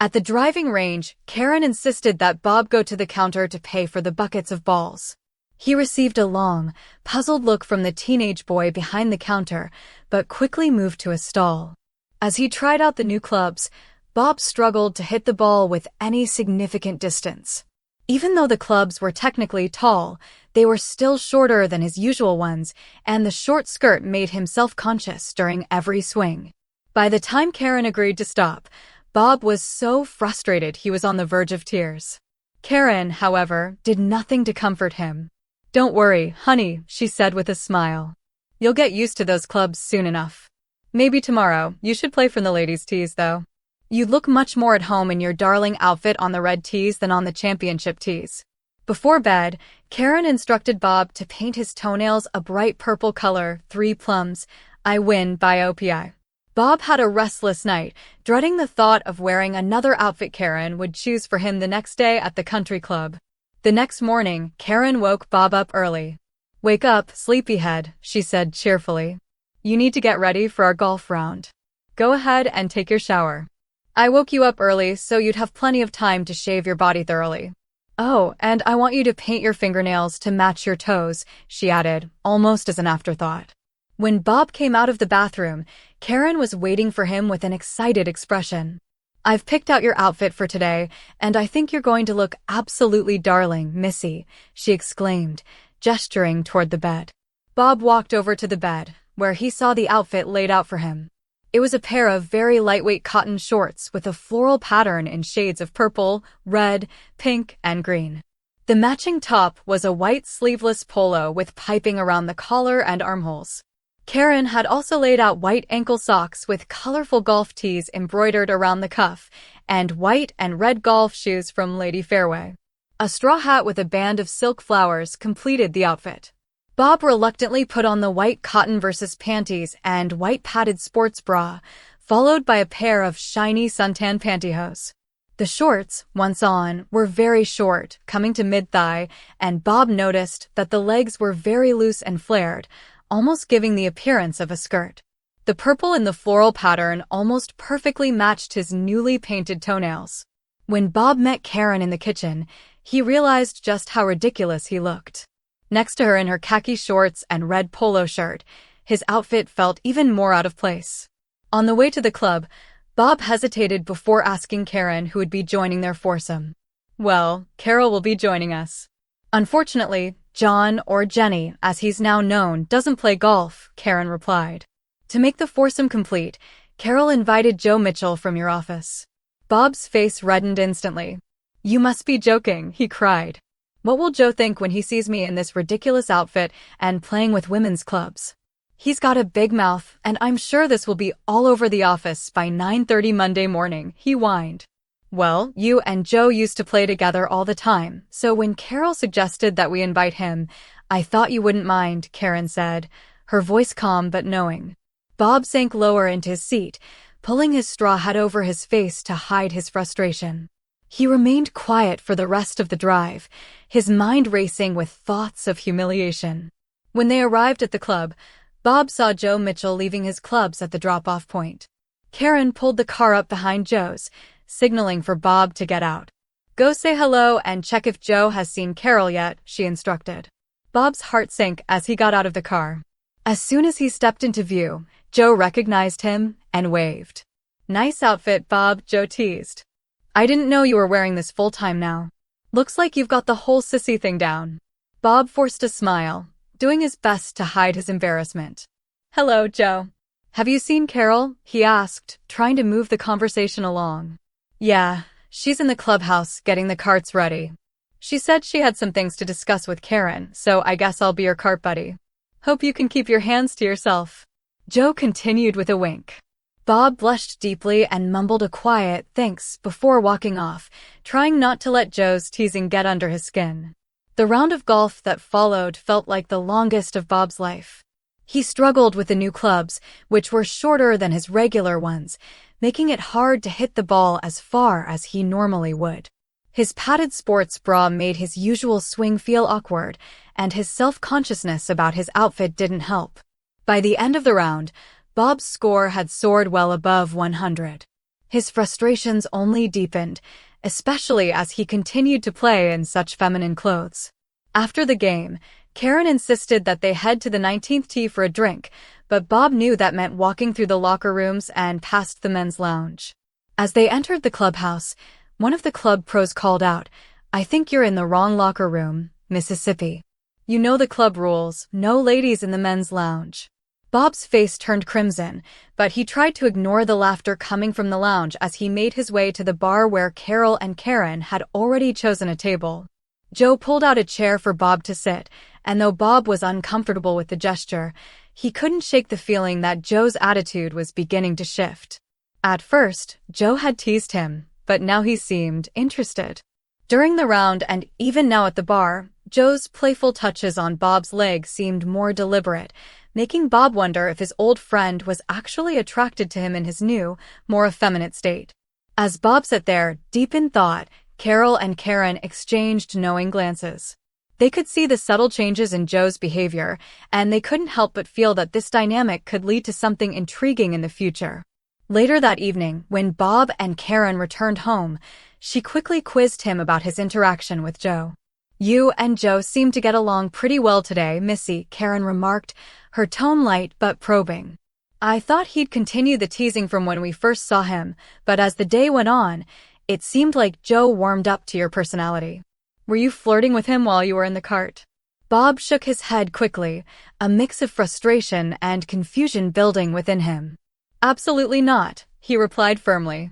At the driving range, Karen insisted that Bob go to the counter to pay for the buckets of balls. He received a long, puzzled look from the teenage boy behind the counter, but quickly moved to a stall. As he tried out the new clubs, Bob struggled to hit the ball with any significant distance. Even though the clubs were technically tall, they were still shorter than his usual ones, and the short skirt made him self-conscious during every swing. By the time Karen agreed to stop, Bob was so frustrated he was on the verge of tears. Karen, however, did nothing to comfort him. "Don't worry, honey," she said with a smile. "You'll get used to those clubs soon enough. Maybe tomorrow. You should play from the ladies' tees, though. You look much more at home in your darling outfit on the red tees than on the championship tees." Before bed, Karen instructed Bob to paint his toenails a bright purple color, 3 plums. I win by OPI. Bob had a restless night, dreading the thought of wearing another outfit Karen would choose for him the next day at the country club. The next morning, Karen woke Bob up early. "Wake up, sleepyhead," she said cheerfully. "You need to get ready for our golf round. Go ahead and take your shower. I woke you up early so you'd have plenty of time to shave your body thoroughly. Oh, and I want you to paint your fingernails to match your toes," she added, almost as an afterthought. When Bob came out of the bathroom, Karen was waiting for him with an excited expression. "I've picked out your outfit for today, and I think you're going to look absolutely darling, Missy," she exclaimed, gesturing toward the bed. Bob walked over to the bed, where he saw the outfit laid out for him. It was a pair of very lightweight cotton shorts with a floral pattern in shades of purple, red, pink, and green. The matching top was a white sleeveless polo with piping around the collar and armholes. Karen had also laid out white ankle socks with colorful golf tees embroidered around the cuff, and white and red golf shoes from Lady Fairway. A straw hat with a band of silk flowers completed the outfit. Bob reluctantly put on the white cotton versus panties and white padded sports bra, followed by a pair of shiny suntan pantyhose. The shorts, once on, were very short, coming to mid-thigh, and Bob noticed that the legs were very loose and flared, almost giving the appearance of a skirt. The purple in the floral pattern almost perfectly matched his newly painted toenails. When Bob met Karen in the kitchen, he realized just how ridiculous he looked. Next to her in her khaki shorts and red polo shirt, his outfit felt even more out of place. On the way to the club, Bob hesitated before asking Karen who would be joining their foursome. "Well, Carol will be joining us. Unfortunately, John, or Jenny, as he's now known, doesn't play golf," Karen replied. To make the foursome complete, Carol invited Joe Mitchell from your office. Bob's face reddened instantly. "You must be joking," he cried. "What will Joe think when he sees me in this ridiculous outfit and playing with women's clubs? He's got a big mouth, and I'm sure this will be all over the office by 9:30 Monday morning," he whined. "Well, you and Joe used to play together all the time, so when Carol suggested that we invite him, I thought you wouldn't mind," Karen said, her voice calm but knowing. Bob sank lower into his seat, pulling his straw hat over his face to hide his frustration. He remained quiet for the rest of the drive, his mind racing with thoughts of humiliation. When they arrived at the club, Bob saw Joe Mitchell leaving his clubs at the drop-off point. Karen pulled the car up behind Joe's, signaling for Bob to get out. "Go say hello and check if Joe has seen Carol yet," she instructed. Bob's heart sank as he got out of the car. As soon as he stepped into view, Joe recognized him and waved. "Nice outfit, Bob," Joe teased. "I didn't know you were wearing this full-time now. Looks like you've got the whole sissy thing down." Bob forced a smile, doing his best to hide his embarrassment. "Hello, Joe. Have you seen Carol?" he asked, trying to move the conversation along. "Yeah, she's in the clubhouse getting the carts ready. She said she had some things to discuss with Karen, so I guess I'll be your cart buddy. Hope you can keep your hands to yourself." Joe continued with a wink. Bob blushed deeply and mumbled a quiet thanks before walking off, trying not to let Joe's teasing get under his skin. The round of golf that followed felt like the longest of Bob's life. He struggled with the new clubs, which were shorter than his regular ones, making it hard to hit the ball as far as he normally would. His padded sports bra made his usual swing feel awkward, and his self-consciousness about his outfit didn't help. By the end of the round, Bob's score had soared well above 100. His frustrations only deepened, especially as he continued to play in such feminine clothes. After the game, Karen insisted that they head to the 19th tee for a drink, but Bob knew that meant walking through the locker rooms and past the men's lounge. As they entered the clubhouse, one of the club pros called out, "I think you're in the wrong locker room, Mississippi. You know the club rules, no ladies in the men's lounge." Bob's face turned crimson, but he tried to ignore the laughter coming from the lounge as he made his way to the bar where Carol and Karen had already chosen a table. Joe pulled out a chair for Bob to sit, and though Bob was uncomfortable with the gesture, he couldn't shake the feeling that Joe's attitude was beginning to shift. At first, Joe had teased him, but now he seemed interested. During the round and even now at the bar, Joe's playful touches on Bob's leg seemed more deliberate, making Bob wonder if his old friend was actually attracted to him in his new, more effeminate state. As Bob sat there, deep in thought, Carol and Karen exchanged knowing glances. They could see the subtle changes in Joe's behavior, and they couldn't help but feel that this dynamic could lead to something intriguing in the future. Later that evening, when Bob and Karen returned home, she quickly quizzed him about his interaction with Joe. "You and Joe seem to get along pretty well today, Missy," Karen remarked, her tone light but probing. "I thought he'd continue the teasing from when we first saw him, but as the day went on, it seemed like Joe warmed up to your personality. Were you flirting with him while you were in the cart?" Bob shook his head quickly, a mix of frustration and confusion building within him. "Absolutely not," he replied firmly.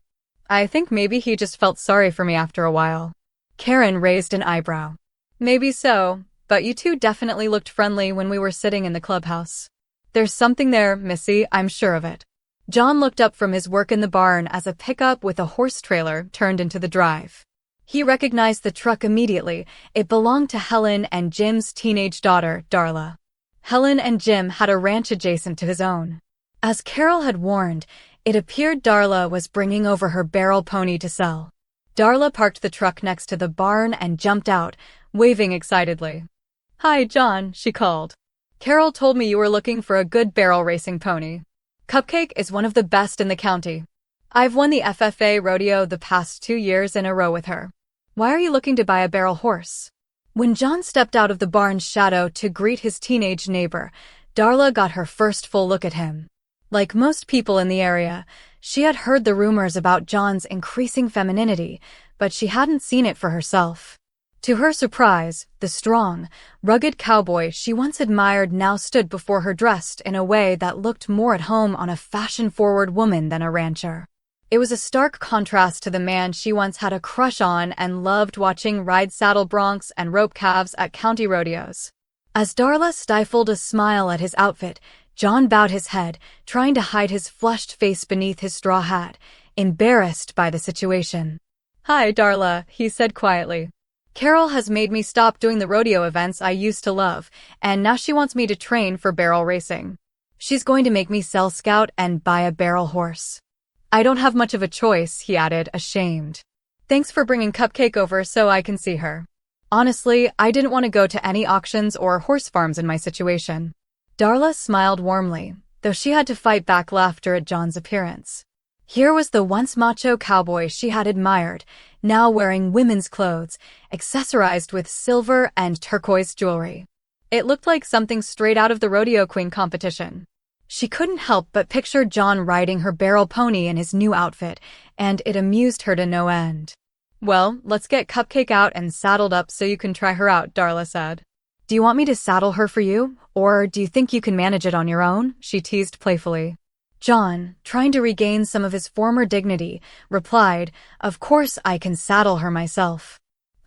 "I think maybe he just felt sorry for me after a while." Karen raised an eyebrow. "Maybe so, but you two definitely looked friendly when we were sitting in the clubhouse. There's something there, Missy, I'm sure of it." John looked up from his work in the barn as a pickup with a horse trailer turned into the drive. He recognized the truck immediately. It belonged to Helen and Jim's teenage daughter, Darla. Helen and Jim had a ranch adjacent to his own. As Carol had warned, it appeared Darla was bringing over her barrel pony to sell. Darla parked the truck next to the barn and jumped out, waving excitedly. "Hi, John," she called. "Carol told me you were looking for a good barrel racing pony. Cupcake is one of the best in the county. I've won the FFA rodeo the past 2 years in a row with her. Why are you looking to buy a barrel horse?" When John stepped out of the barn's shadow to greet his teenage neighbor, Darla got her first full look at him. Like most people in the area, she had heard the rumors about John's increasing femininity, but she hadn't seen it for herself. To her surprise, the strong, rugged cowboy she once admired now stood before her dressed in a way that looked more at home on a fashion-forward woman than a rancher. It was a stark contrast to the man she once had a crush on and loved watching ride saddle broncs and rope calves at county rodeos. As Darla stifled a smile at his outfit, John bowed his head, trying to hide his flushed face beneath his straw hat, embarrassed by the situation. "Hi, Darla," he said quietly. "Carol has made me stop doing the rodeo events I used to love, and now she wants me to train for barrel racing. She's going to make me sell Scout and buy a barrel horse. I don't have much of a choice," he added, ashamed. "Thanks for bringing Cupcake over so I can see her. Honestly, I didn't want to go to any auctions or horse farms in my situation." Darla smiled warmly, though she had to fight back laughter at John's appearance. Here was the once macho cowboy she had admired, now wearing women's clothes, accessorized with silver and turquoise jewelry. It looked like something straight out of the rodeo queen competition. She couldn't help but picture John riding her barrel pony in his new outfit, and it amused her to no end. "Well, let's get Cupcake out and saddled up so you can try her out," Darla said. "Do you want me to saddle her for you, or do you think you can manage it on your own?" she teased playfully. John, trying to regain some of his former dignity, replied, "Of course I can saddle her myself.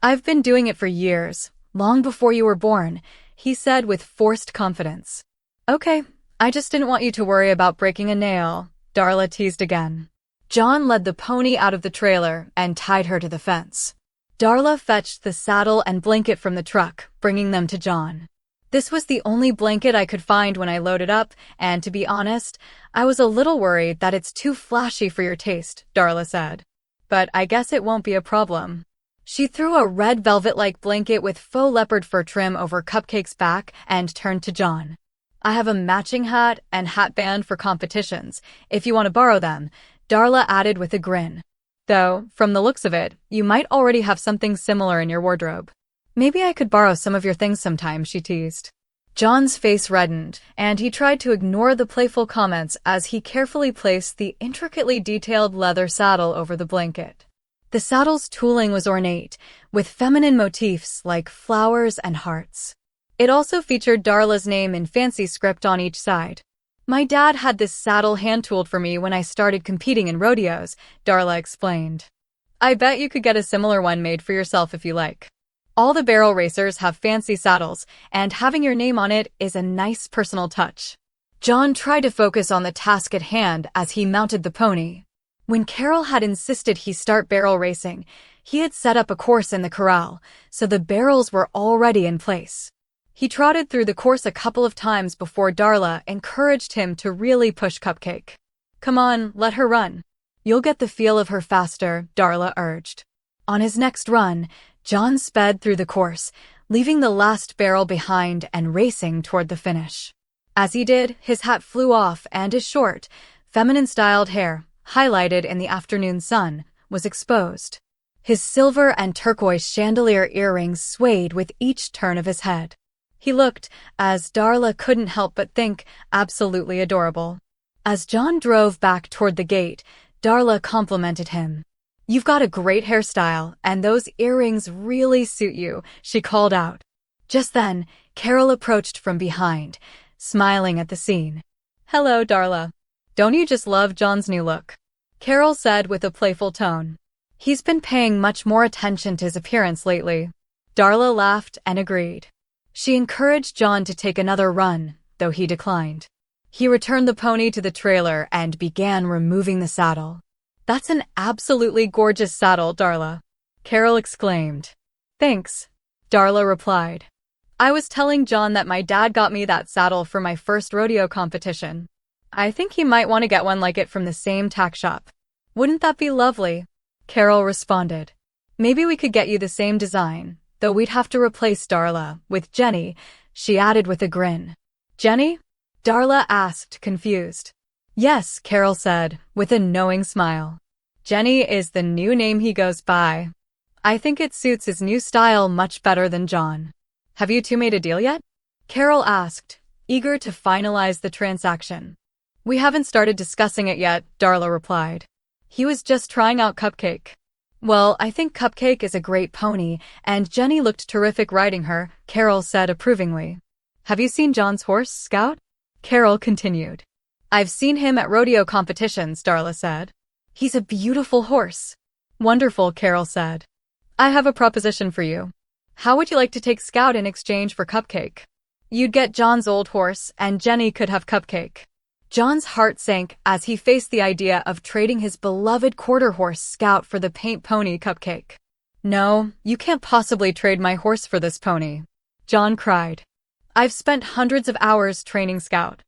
I've been doing it for years, long before you were born," he said with forced confidence. "Okay, I just didn't want you to worry about breaking a nail," Darla teased again. John led the pony out of the trailer and tied her to the fence. Darla fetched the saddle and blanket from the truck, bringing them to John. "This was the only blanket I could find when I loaded up, and to be honest, I was a little worried that it's too flashy for your taste," Darla said. "But I guess it won't be a problem." She threw a red velvet-like blanket with faux leopard fur trim over Cupcake's back and turned to John. "I have a matching hat and hat band for competitions, if you want to borrow them," Darla added with a grin. Though, from the looks of it, you might already have something similar in your wardrobe. Maybe I could borrow some of your things sometime, she teased. John's face reddened, and he tried to ignore the playful comments as he carefully placed the intricately detailed leather saddle over the blanket. The saddle's tooling was ornate, with feminine motifs like flowers and hearts. It also featured Darla's name in fancy script on each side. My dad had this saddle hand-tooled for me when I started competing in rodeos, Darla explained. I bet you could get a similar one made for yourself if you like. All the barrel racers have fancy saddles, and having your name on it is a nice personal touch. John tried to focus on the task at hand as he mounted the pony. When Carol had insisted he start barrel racing, he had set up a course in the corral, so the barrels were already in place. He trotted through the course a couple of times before Darla encouraged him to really push Cupcake. Come on, let her run. You'll get the feel of her faster, Darla urged. On his next run, John sped through the course, leaving the last barrel behind and racing toward the finish. As he did, his hat flew off and his short, feminine-styled hair, highlighted in the afternoon sun, was exposed. His silver and turquoise chandelier earrings swayed with each turn of his head. He looked, as Darla couldn't help but think, absolutely adorable. As John drove back toward the gate, Darla complimented him. You've got a great hairstyle, and those earrings really suit you, she called out. Just then, Carol approached from behind, smiling at the scene. Hello, Darla. Don't you just love John's new look? Carol said with a playful tone. He's been paying much more attention to his appearance lately. Darla laughed and agreed. She encouraged John to take another run, though he declined. He returned the pony to the trailer and began removing the saddle. That's an absolutely gorgeous saddle, Darla, Carol exclaimed. Thanks, Darla replied. I was telling John that my dad got me that saddle for my first rodeo competition. I think he might want to get one like it from the same tack shop. Wouldn't that be lovely? Carol responded. Maybe we could get you the same design, though we'd have to replace Darla with Jenny, she added with a grin. Jenny? Darla asked, confused. Yes, Carol said, with a knowing smile. Jenny is the new name he goes by. I think it suits his new style much better than John. Have you two made a deal yet? Carol asked, eager to finalize the transaction. We haven't started discussing it yet, Darla replied. He was just trying out Cupcake. Well, I think Cupcake is a great pony, and Jenny looked terrific riding her, Carol said approvingly. Have you seen John's horse, Scout? Carol continued. I've seen him at rodeo competitions, Darla said. He's a beautiful horse. Wonderful, Carol said. I have a proposition for you. How would you like to take Scout in exchange for Cupcake? You'd get John's old horse, and Jenny could have Cupcake. John's heart sank as he faced the idea of trading his beloved quarter horse Scout for the paint pony Cupcake. No, you can't possibly trade my horse for this pony, John cried. I've spent hundreds of hours training Scout.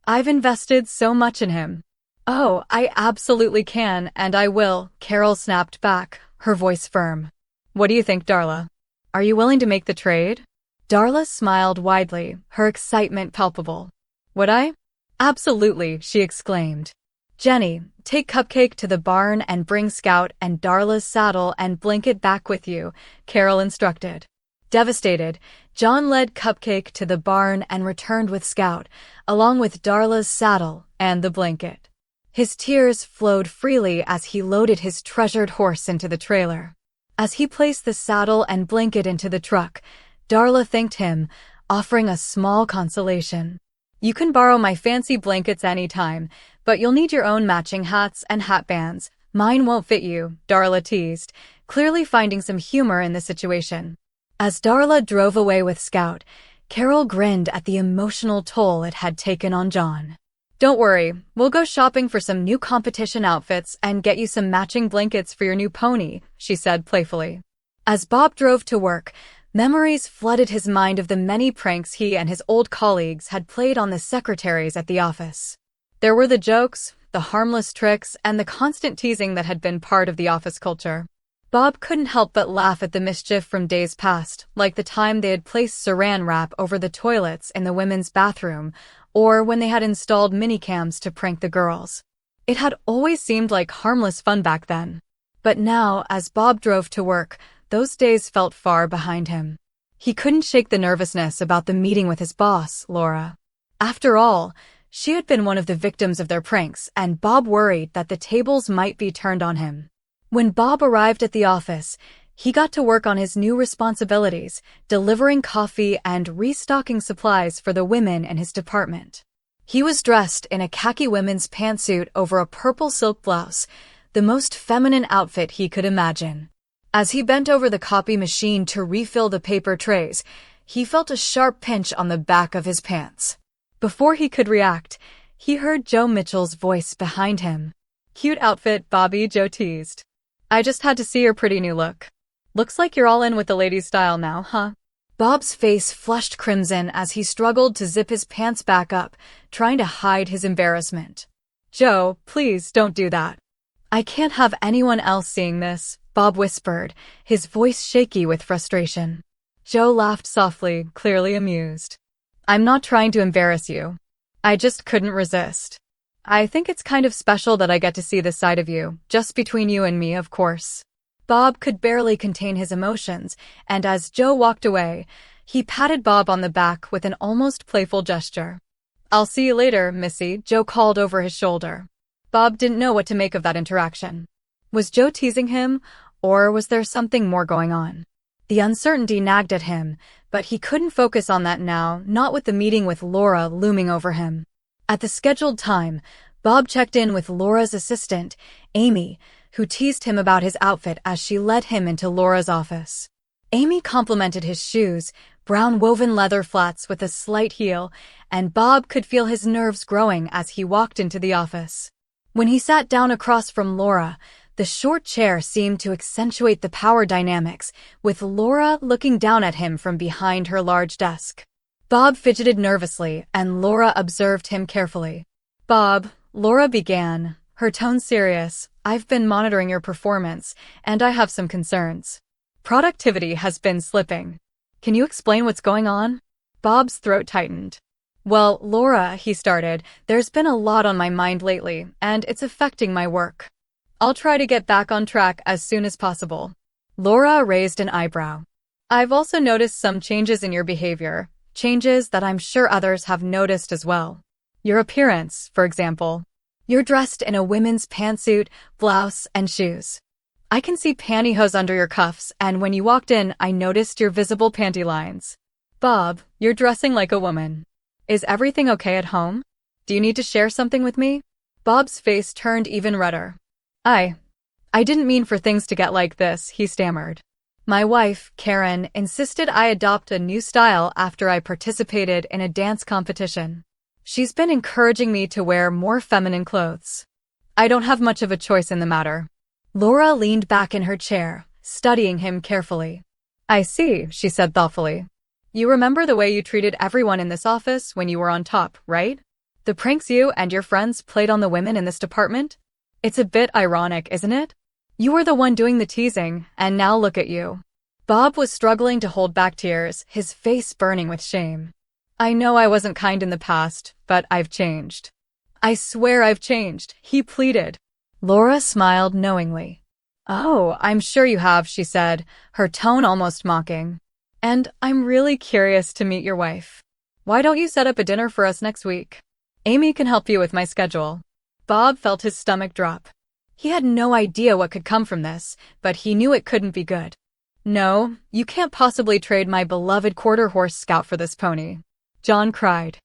I've invested so much in him. Oh, I absolutely can, and I will, Carol snapped back, her voice firm. What do you think, Darla? Are you willing to make the trade? Darla smiled widely, her excitement palpable. Would I? Absolutely, she exclaimed. Jenny, take Cupcake to the barn and bring Scout and Darla's saddle and blanket back with you, Carol instructed. Devastated, John led Cupcake to the barn and returned with Scout, along with Darla's saddle and the blanket. His tears flowed freely as he loaded his treasured horse into the trailer. As he placed the saddle and blanket into the truck, Darla thanked him, offering a small consolation. You can borrow my fancy blankets anytime, but you'll need your own matching hats and hat bands. Mine won't fit you, Darla teased, clearly finding some humor in the situation. As Darla drove away with Scout, Carol grinned at the emotional toll it had taken on John. Don't worry, we'll go shopping for some new competition outfits and get you some matching blankets for your new pony, she said playfully. As Bob drove to work, memories flooded his mind of the many pranks he and his old colleagues had played on the secretaries at the office. There were the jokes, the harmless tricks, and the constant teasing that had been part of the office culture. Bob couldn't help but laugh at the mischief from days past, like the time they had placed saran wrap over the toilets in the women's bathroom, or when they had installed minicams to prank the girls. It had always seemed like harmless fun back then. But now, as Bob drove to work, those days felt far behind him. He couldn't shake the nervousness about the meeting with his boss, Laura. After all, she had been one of the victims of their pranks, and Bob worried that the tables might be turned on him. When Bob arrived at the office, he got to work on his new responsibilities, delivering coffee and restocking supplies for the women in his department. He was dressed in a khaki women's pantsuit over a purple silk blouse, the most feminine outfit he could imagine. As he bent over the copy machine to refill the paper trays, he felt a sharp pinch on the back of his pants. Before he could react, he heard Joe Mitchell's voice behind him. "Cute outfit, Bobby," Joe teased. "I just had to see your pretty new look. Looks like you're all in with the ladies' style now, huh?" Bob's face flushed crimson as he struggled to zip his pants back up, trying to hide his embarrassment. "Joe, please don't do that. I can't have anyone else seeing this," Bob whispered, his voice shaky with frustration. Joe laughed softly, clearly amused. "I'm not trying to embarrass you. I just couldn't resist. I think it's kind of special that I get to see this side of you, just between you and me, of course." Bob could barely contain his emotions, and as Joe walked away, he patted Bob on the back with an almost playful gesture. "I'll see you later, Missy," Joe called over his shoulder. Bob didn't know what to make of that interaction. Was Joe teasing him, or was there something more going on? The uncertainty nagged at him, but he couldn't focus on that now, not with the meeting with Laura looming over him. At the scheduled time, Bob checked in with Laura's assistant, Amy, who teased him about his outfit as she led him into Laura's office. Amy complimented his shoes, brown woven leather flats with a slight heel, and Bob could feel his nerves growing as he walked into the office. When he sat down across from Laura, the short chair seemed to accentuate the power dynamics, with Laura looking down at him from behind her large desk. Bob fidgeted nervously, and Laura observed him carefully. "Bob," Laura began, her tone serious, "I've been monitoring your performance, and I have some concerns. Productivity has been slipping. Can you explain what's going on?" Bob's throat tightened. "Well, Laura," he started, "there's been a lot on my mind lately, and it's affecting my work. I'll try to get back on track as soon as possible." Laura raised an eyebrow. "I've also noticed some changes in your behavior, changes that I'm sure others have noticed as well. Your appearance, for example. You're dressed in a women's pantsuit, blouse, and shoes. I can see pantyhose under your cuffs, and when you walked in, I noticed your visible panty lines. Bob, you're dressing like a woman. Is everything okay at home? Do you need to share something with me?" Bob's face turned even redder. I didn't mean for things to get like this," he stammered. "My wife, Karen, insisted I adopt a new style after I participated in a dance competition. She's been encouraging me to wear more feminine clothes. I don't have much of a choice in the matter." Laura leaned back in her chair, studying him carefully. "I see," she said thoughtfully. "You remember the way you treated everyone in this office when you were on top, right? The pranks you and your friends played on the women in this department? It's a bit ironic, isn't it? You were the one doing the teasing, and now look at you." Bob was struggling to hold back tears, his face burning with shame. "I know I wasn't kind in the past, but I've changed. I swear I've changed," he pleaded. Laura smiled knowingly. "Oh, I'm sure you have," she said, her tone almost mocking. "And I'm really curious to meet your wife. Why don't you set up a dinner for us next week? Amy can help you with my schedule." Bob felt his stomach drop. He had no idea what could come from this, but he knew it couldn't be good. "No, you can't possibly trade my beloved quarter-horse Scout for this pony," John cried.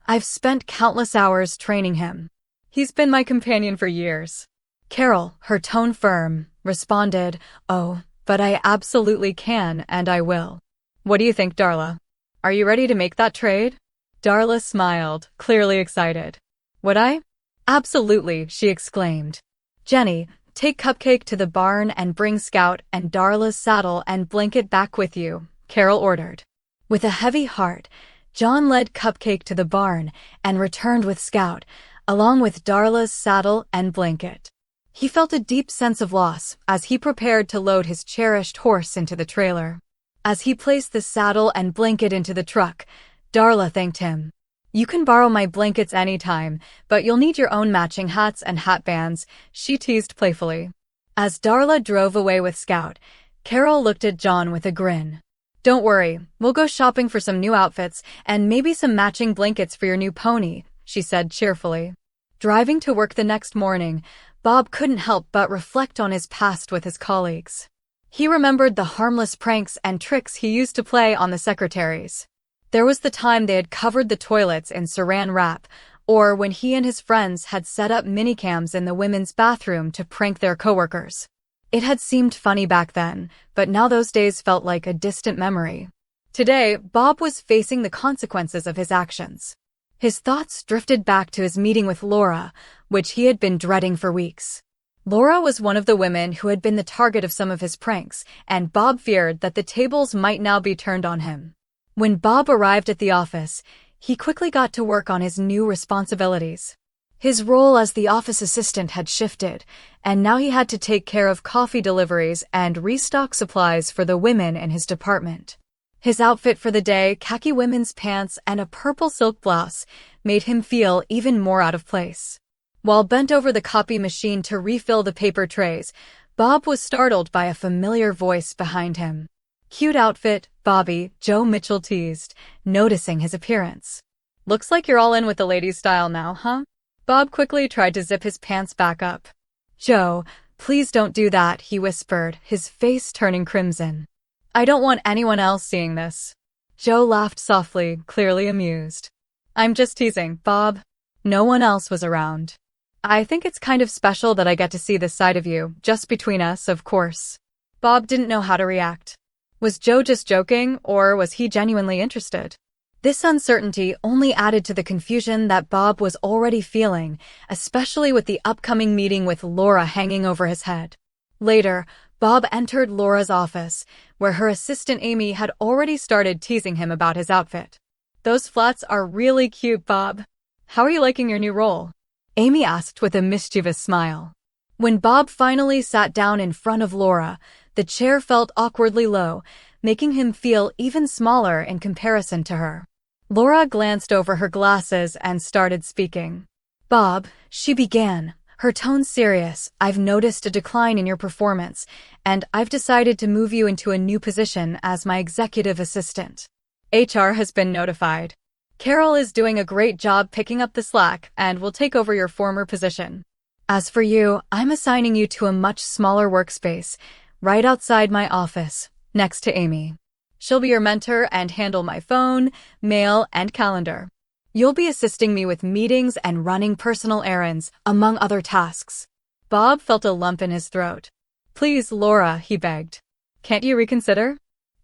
"I've spent countless hours training him. He's been my companion for years." Carol, her tone firm, responded, "Oh, but I absolutely can, and I will. What do you think, Darla? Are you ready to make that trade?" Darla smiled, clearly excited. "Would I? Absolutely," she exclaimed. "Jenny, take Cupcake to the barn and bring Scout and Darla's saddle and blanket back with you," Carol ordered. With a heavy heart, John led Cupcake to the barn and returned with Scout, along with Darla's saddle and blanket. He felt a deep sense of loss as he prepared to load his cherished horse into the trailer. As he placed the saddle and blanket into the truck, Darla thanked him. You can borrow my blankets anytime, but you'll need your own matching hats and hat bands, she teased playfully. As Darla drove away with Scout, Carol looked at John with a grin. Don't worry, we'll go shopping for some new outfits and maybe some matching blankets for your new pony, she said cheerfully. Driving to work the next morning, Bob couldn't help but reflect on his past with his colleagues. He remembered the harmless pranks and tricks he used to play on the secretaries. There was the time they had covered the toilets in saran wrap, or when he and his friends had set up minicams in the women's bathroom to prank their coworkers. It had seemed funny back then, but now those days felt like a distant memory. Today, Bob was facing the consequences of his actions. His thoughts drifted back to his meeting with Laura, which he had been dreading for weeks. Laura was one of the women who had been the target of some of his pranks, and Bob feared that the tables might now be turned on him. When Bob arrived at the office, he quickly got to work on his new responsibilities. His role as the office assistant had shifted, and now he had to take care of coffee deliveries and restock supplies for the women in his department. His outfit for the day, khaki women's pants and a purple silk blouse, made him feel even more out of place. While bent over the copy machine to refill the paper trays, Bob was startled by a familiar voice behind him. Cute outfit, Bobby, Joe Mitchell teased, noticing his appearance. Looks like you're all in with the ladies' style now, huh? Bob quickly tried to zip his pants back up. Joe, please don't do that, he whispered, his face turning crimson. I don't want anyone else seeing this. Joe laughed softly, clearly amused. I'm just teasing, Bob. No one else was around. I think it's kind of special that I get to see this side of you, just between us, of course. Bob didn't know how to react. Was Joe just joking, or was he genuinely interested? This uncertainty only added to the confusion that Bob was already feeling, especially with the upcoming meeting with Laura hanging over his head. Later, Bob entered Laura's office, where her assistant Amy had already started teasing him about his outfit. Those flats are really cute, Bob. How are you liking your new role? Amy asked with a mischievous smile. When Bob finally sat down in front of Laura, the chair felt awkwardly low, making him feel even smaller in comparison to her. Laura glanced over her glasses and started speaking. Bob, she began, her tone serious, I've noticed a decline in your performance, and I've decided to move you into a new position as my executive assistant. HR has been notified. Carol is doing a great job picking up the slack and will take over your former position. As for you, I'm assigning you to a much smaller workspace, right outside my office, next to Amy. She'll be your mentor and handle my phone, mail, and calendar. You'll be assisting me with meetings and running personal errands, among other tasks. Bob felt a lump in his throat. Please, Laura, he begged. Can't you reconsider?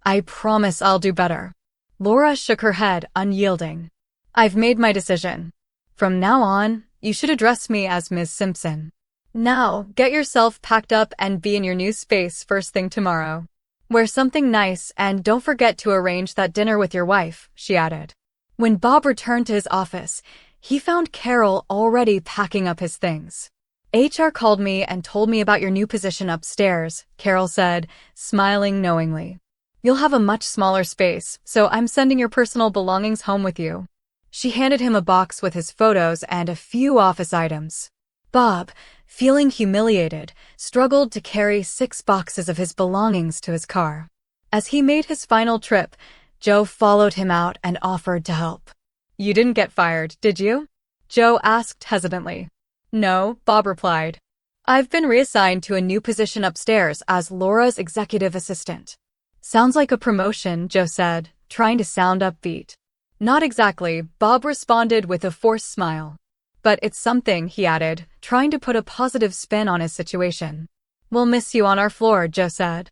I promise I'll do better. Laura shook her head, unyielding. I've made my decision. From now on, you should address me as Ms. Simpson. Now, get yourself packed up and be in your new space first thing tomorrow. Wear something nice and don't forget to arrange that dinner with your wife, she added. When Bob returned to his office, he found Carol already packing up his things. HR called me and told me about your new position upstairs, Carol said, smiling knowingly. You'll have a much smaller space, so I'm sending your personal belongings home with you. She handed him a box with his photos and a few office items. Bob, feeling humiliated, struggled to carry 6 boxes of his belongings to his car. As he made his final trip, Joe followed him out and offered to help. You didn't get fired, did you? Joe asked hesitantly. No, Bob replied. I've been reassigned to a new position upstairs as Laura's executive assistant. Sounds like a promotion, Joe said, trying to sound upbeat. Not exactly, Bob responded with a forced smile. But it's something, he added, trying to put a positive spin on his situation. We'll miss you on our floor, Joe said.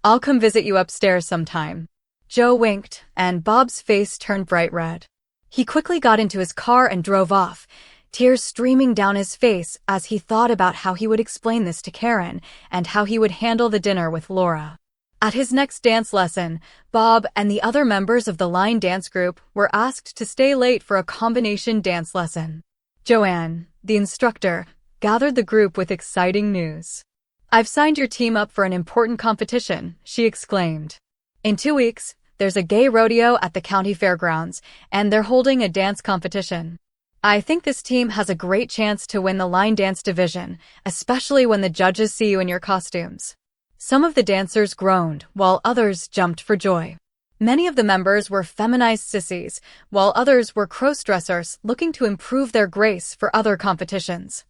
I'll come visit you upstairs sometime. Joe winked, and Bob's face turned bright red. He quickly got into his car and drove off, tears streaming down his face as he thought about how he would explain this to Karen and how he would handle the dinner with Laura. At his next dance lesson, Bob and the other members of the line dance group were asked to stay late for a combination dance lesson. Joanne, the instructor, gathered the group with exciting news. I've signed your team up for an important competition, she exclaimed. In 2 weeks, there's a gay rodeo at the county fairgrounds, and they're holding a dance competition. I think this team has a great chance to win the line dance division, especially when the judges see you in your costumes." Some of the dancers groaned, while others jumped for joy. Many of the members were feminized sissies, while others were crossdressers looking to improve their grace for other competitions.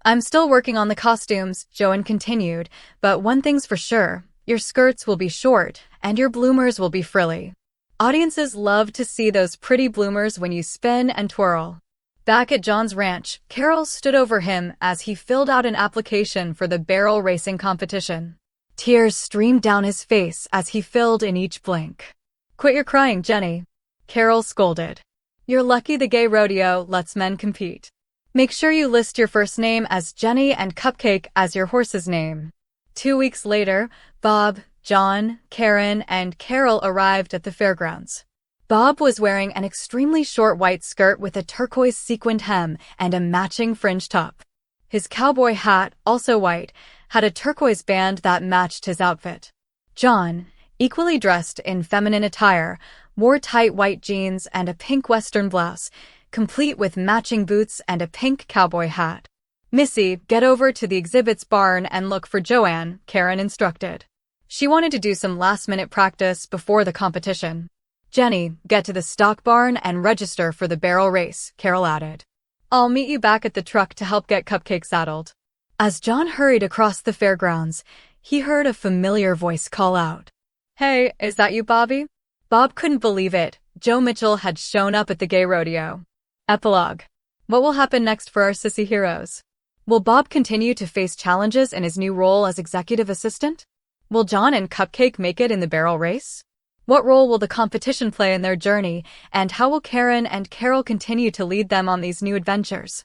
"I'm still working on the costumes," Joanne continued, "but one thing's for sure, your skirts will be short, and your bloomers will be frilly. Audiences love to see those pretty bloomers when you spin and twirl." Back at John's ranch, Carol stood over him as he filled out an application for the barrel racing competition. Tears streamed down his face as he filled in each blank. "Quit your crying, Jenny," Carol scolded. "You're lucky the gay rodeo lets men compete. Make sure you list your first name as Jenny and Cupcake as your horse's name." 2 weeks later, Bob, John, Karen, and Carol arrived at the fairgrounds. Bob was wearing an extremely short white skirt with a turquoise sequined hem and a matching fringe top. His cowboy hat, also white, had a turquoise band that matched his outfit. John, equally dressed in feminine attire, wore tight white jeans and a pink western blouse, complete with matching boots and a pink cowboy hat. "Missy, get over to the exhibits barn and look for Joanne," Karen instructed. She wanted to do some last-minute practice before the competition. "Jenny, get to the stock barn and register for the barrel race," Carol added. "I'll meet you back at the truck to help get Cupcake saddled." As John hurried across the fairgrounds, he heard a familiar voice call out. "Hey, is that you, Bobby?" Bob couldn't believe it. Joe Mitchell had shown up at the gay rodeo. Epilogue. What will happen next for our sissy heroes? Will Bob continue to face challenges in his new role as executive assistant? Will John and Cupcake make it in the barrel race? What role will the competition play in their journey, and how will Karen and Carol continue to lead them on these new adventures?